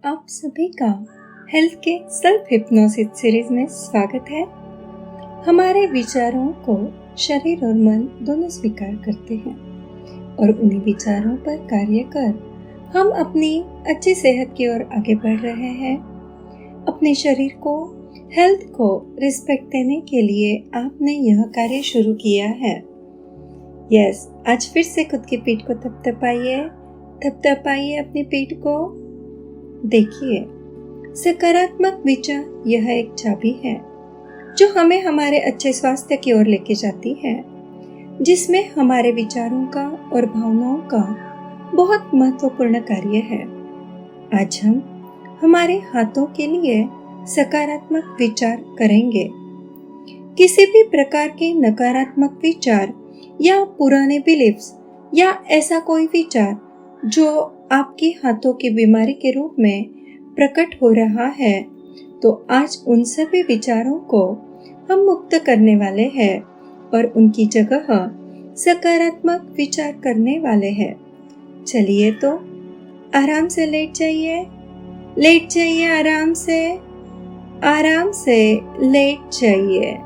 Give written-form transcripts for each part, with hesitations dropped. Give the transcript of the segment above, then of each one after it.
आप सभी का हेल्थ के सेल्फ हिप्नोसिस सीरीज में स्वागत है। हमारे विचारों को शरीर और मन दोनों स्वीकार करते हैं और उन्हीं विचारों पर कार्य कर हम अपनी अच्छी सेहत की ओर आगे बढ़ रहे हैं। अपने शरीर को, हेल्थ को रिस्पेक्ट देने के लिए आपने यह कार्य शुरू किया है। यस, आज फिर से खुद की पीठ को थपथपाइए अपनी पीठ को। देखिए, सकारात्मक विचार यह एक चाबी है जो हमें हमारे अच्छे स्वास्थ्य की ओर लेके जाती है, जिसमें हमारे विचारों का और भावनाओं का बहुत महत्वपूर्ण कार्य है। आज हम हमारे हाथों के लिए सकारात्मक विचार करेंगे। किसी भी प्रकार के नकारात्मक विचार या पुराने बिलीफ्स या ऐसा कोई विचार जो आपके हाथों की बीमारी के रूप में प्रकट हो रहा है, तो आज उन सभी विचारों को हम मुक्त करने वाले हैं और उनकी जगह सकारात्मक विचार करने वाले हैं। चलिए तो आराम से लेट जाइए, आराम से लेट जाइए।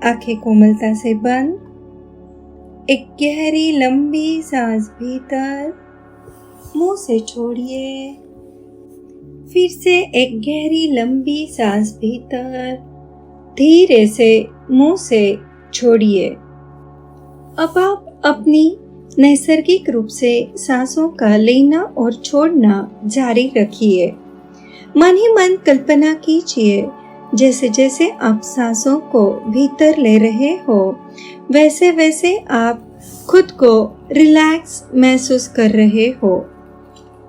आंखें कोमलता से बंद। एक गहरी लंबी सांस भीतर, मुंह से छोड़िए। फिर से एक गहरी लंबी सांस भीतर, धीरे से मुंह से छोड़िए। अब आप अपनी नैसर्गिक रूप से सांसों का लेना और छोड़ना जारी रखिए। मन ही मन कल्पना कीजिए, जैसे जैसे आप सांसों को भीतर ले रहे हो, वैसे वैसे आप खुद को रिलैक्स महसूस कर रहे हो।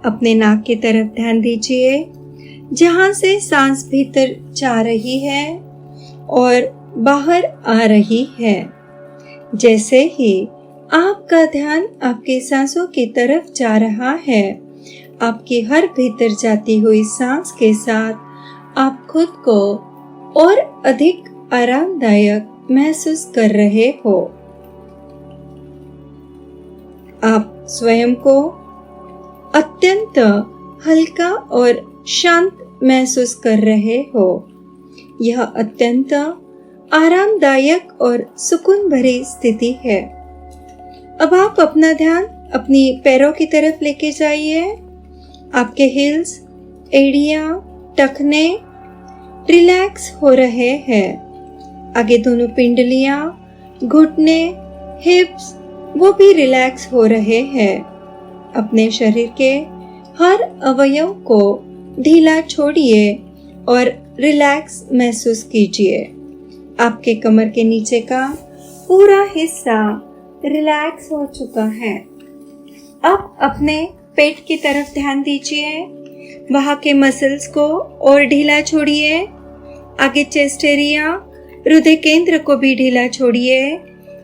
अपने नाक की तरफ ध्यान दीजिए, जहां से सांस भीतर जा रही है और बाहर आ रही है। जैसे ही आपका ध्यान आपके सांसों की तरफ जा रहा है, आपकी हर भीतर जाती हुई सांस के साथ आप खुद को और अधिक आरामदायक महसूस कर रहे हो। आप स्वयं को अत्यंत हल्का और शांत महसूस कर रहे हो। यह अत्यंत आरामदायक और सुकून भरी स्थिति है। अब आप अपना ध्यान अपनी पैरों की तरफ लेके जाइए। आपके हिल्स, एड़ियां, टखने रिलैक्स हो रहे हैं। आगे दोनों पिंडलियां, घुटने, हिप्स वो भी रिलैक्स हो रहे हैं। अपने शरीर के हर अवयव को ढीला छोड़िए और रिलैक्स महसूस कीजिए। आपके कमर के नीचे का पूरा हिस्सा रिलैक्स हो चुका है। अब अपने पेट की तरफ ध्यान दीजिए। वहां के मसल्स को और ढीला छोड़िए। आगे चेस्ट एरिया, हृदय केंद्र को भी ढीला छोड़िए।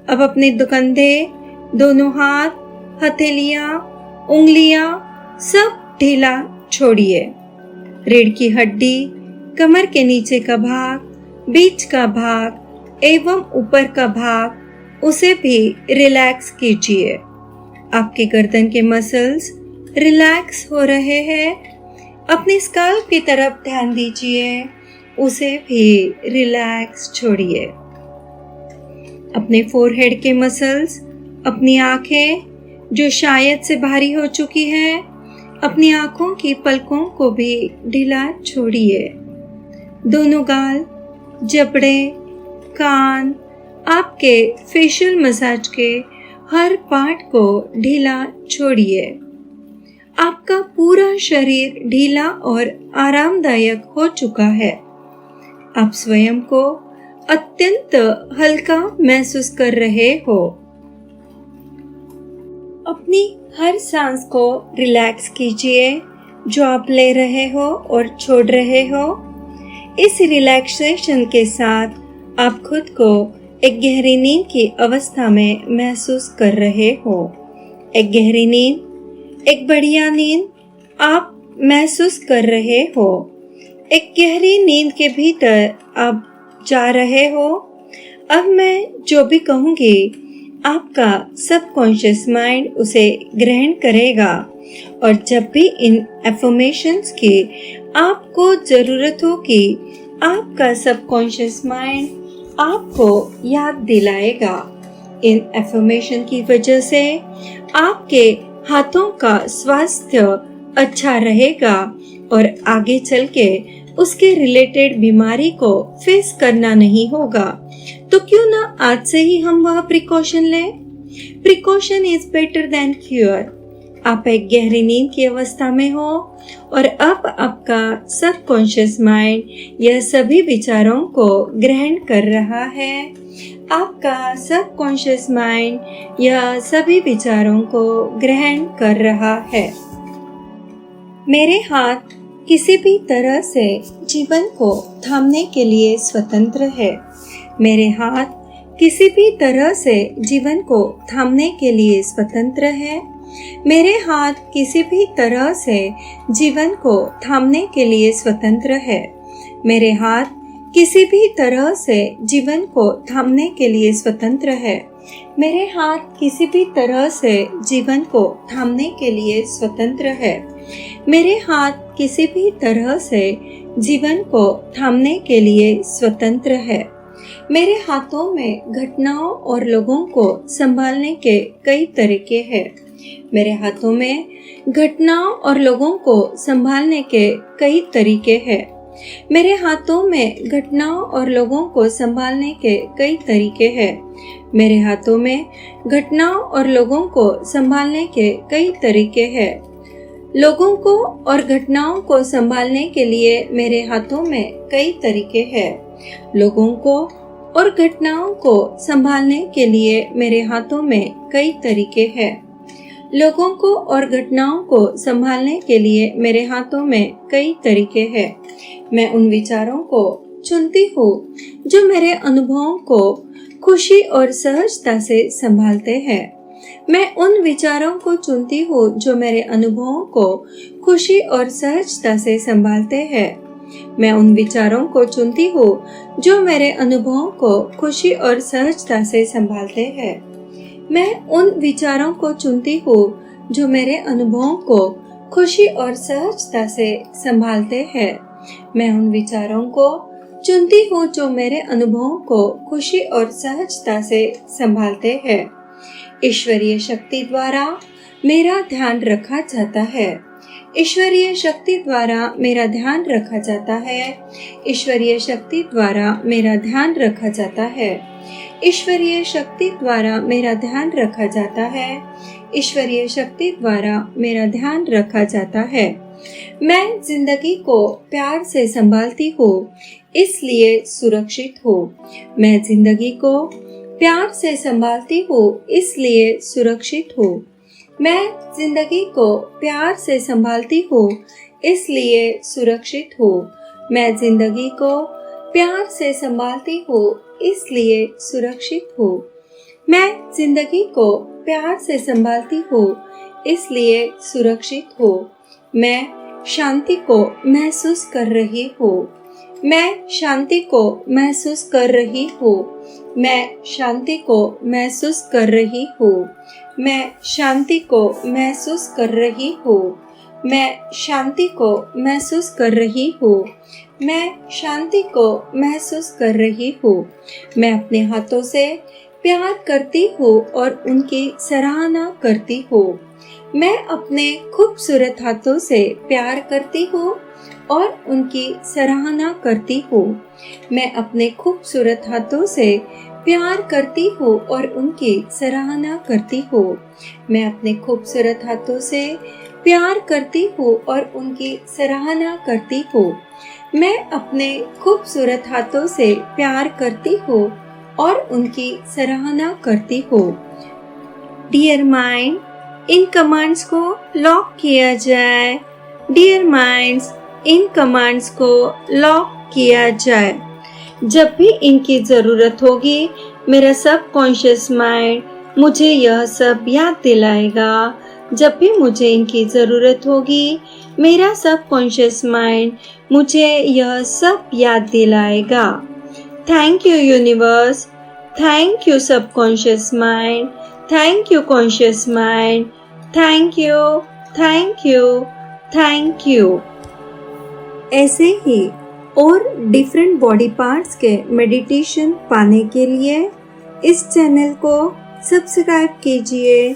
अब अपने कंधे, दोनों हाथ, हथेलियां, उंगलियां सब ढीला छोड़िए। रीढ़ की हड्डी, कमर के नीचे का भाग, बीच का भाग एवं ऊपर का भाग, उसे भी रिलैक्स कीजिए। आपके गर्दन के मसल्स रिलैक्स हो रहे हैं। अपनी स्कैल्प की तरफ ध्यान दीजिए, उसे भी रिलैक्स छोड़िए। अपने फोरहेड के मसल्स, अपनी आंखें जो शायद से भारी हो चुकी है, अपनी आंखों की पलकों को भी ढीला छोड़िए। दोनों गाल, जबड़े, कान, आपके फेशियल मसाज के हर पार्ट को ढीला छोड़िए। आपका पूरा शरीर ढीला और आरामदायक हो चुका है। आप स्वयं को अत्यंत हल्का महसूस कर रहे हो। अपनी हर सांस को रिलैक्स कीजिए जो आप ले रहे हो और छोड़ रहे हो। इस रिलैक्सेशन के साथ आप खुद को एक गहरी नींद की अवस्था में महसूस कर रहे हो। एक गहरी नींद, एक बढ़िया नींद आप महसूस कर रहे हो। एक गहरी नींद के भीतर आप जा रहे हो। अब मैं जो भी कहूँगी, आपका सबकॉन्शियस माइंड उसे ग्रहण करेगा और जब भी इन एफर्मेशंस की आपको जरूरत होगी, आपका सबकॉन्शियस माइंड आपको याद दिलाएगा। इन एफर्मेशन की वजह से आपके हाथों का स्वास्थ्य अच्छा रहेगा और आगे चल के उसके रिलेटेड बीमारी को फेस करना नहीं होगा। तो क्यों ना आज से ही हम वह प्रिकॉशन लें। Precaution is better than cure. आप एक गहरी नींद की अवस्था में हो और अब आपका सबकॉन्शियस माइंड यह सभी विचारों को ग्रहण कर रहा है। आपका सबकॉन्शियस माइंड यह सभी विचारों को ग्रहण कर रहा है। मेरे हाथ किसी भी तरह से जीवन को थामने के लिए स्वतंत्र है। मेरे हाथ किसी भी तरह से जीवन को थामने के लिए स्वतंत्र है। मेरे हाथ किसी भी तरह से जीवन को थामने के लिए स्वतंत्र है। मेरे हाथ किसी भी तरह से जीवन को थामने के लिए स्वतंत्र है। मेरे हाथ किसी भी तरह से जीवन को थामने के लिए स्वतंत्र है। मेरे हाथ किसी भी तरह से जीवन को थामने के लिए स्वतंत्र है। मेरे हाथों में घटनाओं और लोगों को संभालने के कई तरीके हैं। मेरे हाथों में घटनाओं और लोगों को संभालने के कई तरीके हैं। मेरे हाथों में घटनाओं और लोगों को संभालने के कई तरीके हैं। मेरे हाथों में घटनाओं और लोगों को संभालने के कई तरीके हैं। लोगों को और घटनाओं को संभालने के लिए मेरे हाथों में कई तरीके हैं। लोगों को और घटनाओं को संभालने के लिए मेरे हाथों में कई तरीके हैं। लोगों को और घटनाओं को संभालने के लिए मेरे हाथों में कई तरीके हैं। मैं उन विचारों को चुनती हूँ जो मेरे अनुभवों को खुशी और सहजता से संभालते हैं। मैं उन विचारों को चुनती हूँ जो मेरे अनुभवों को खुशी और सहजता से संभालते हैं। मैं उन विचारों को चुनती हूँ जो मेरे अनुभवों को खुशी और सहजता से संभालते हैं। मैं उन विचारों को चुनती हूँ जो मेरे अनुभवों को खुशी और सहजता से संभालते हैं। मैं उन विचारों को चुनती हूँ जो मेरे अनुभवों को खुशी और सहजता से संभालते हैं। ईश्वरीय शक्ति द्वारा मेरा ध्यान रखा जाता है। ईश्वरीय शक्ति द्वारा मेरा ध्यान रखा जाता है। ईश्वरीय शक्ति द्वारा मेरा ध्यान रखा जाता है। ईश्वरीय शक्ति द्वारा मेरा ध्यान रखा जाता है। ईश्वरीय शक्ति द्वारा मेरा ध्यान रखा जाता है। मैं जिंदगी को प्यार से संभालती हूँ, इसलिए सुरक्षित हूँ। मैं जिंदगी को प्यार से संभालती हूँ, इसलिए सुरक्षित हूँ। मैं जिंदगी को प्यार से संभालती हूँ, इसलिए सुरक्षित हूँ। मैं जिंदगी को प्यार से संभालती हूँ, इसलिए सुरक्षित हूँ। मैं जिंदगी को प्यार से संभालती हूँ, इसलिए सुरक्षित हूँ। मैं शांति को महसूस कर रही हूँ। मैं शांति को महसूस कर रही हूँ। मैं शांति को महसूस कर रही हूँ। मैं शांति को महसूस कर रही हूँ। मैं शांति को महसूस कर रही हूँ। मैं शांति को महसूस कर रही हूँ। मैं अपने हाथों से प्यार करती हूँ और उनकी सराहना करती हूँ। मैं अपने खूबसूरत हाथों से प्यार करती हूँ और उनकी सराहना करती हूँ। मैं अपने खूबसूरत हाथों से प्यार करती हूँ और उनकी सराहना करती हूँ। मैं अपने खूबसूरत हाथों से प्यार करती हूँ और उनकी सराहना करती हूँ। मैं अपने खूबसूरत हाथों से प्यार करती हूँ और उनकी सराहना करती हूँ। डियर माइंड, इन कमांड्स को लॉक किया जाए। डियर माइंड्स, इन कमांड्स को लॉक किया जाए। जब भी इनकी ज़रूरत होगी, मेरा सबकॉन्शियस माइंड मुझे यह सब याद दिलाएगा। जब भी मुझे इनकी ज़रूरत होगी, मेरा सबकॉन्शियस माइंड मुझे यह सब याद दिलाएगा। Thank you universe, thank you subconscious mind, thank you conscious mind, thank you thank you, thank you. ऐसे ही और डिफरेंट बॉडी पार्ट्स के मेडिटेशन पाने के लिए इस चैनल को सब्सक्राइब कीजिए।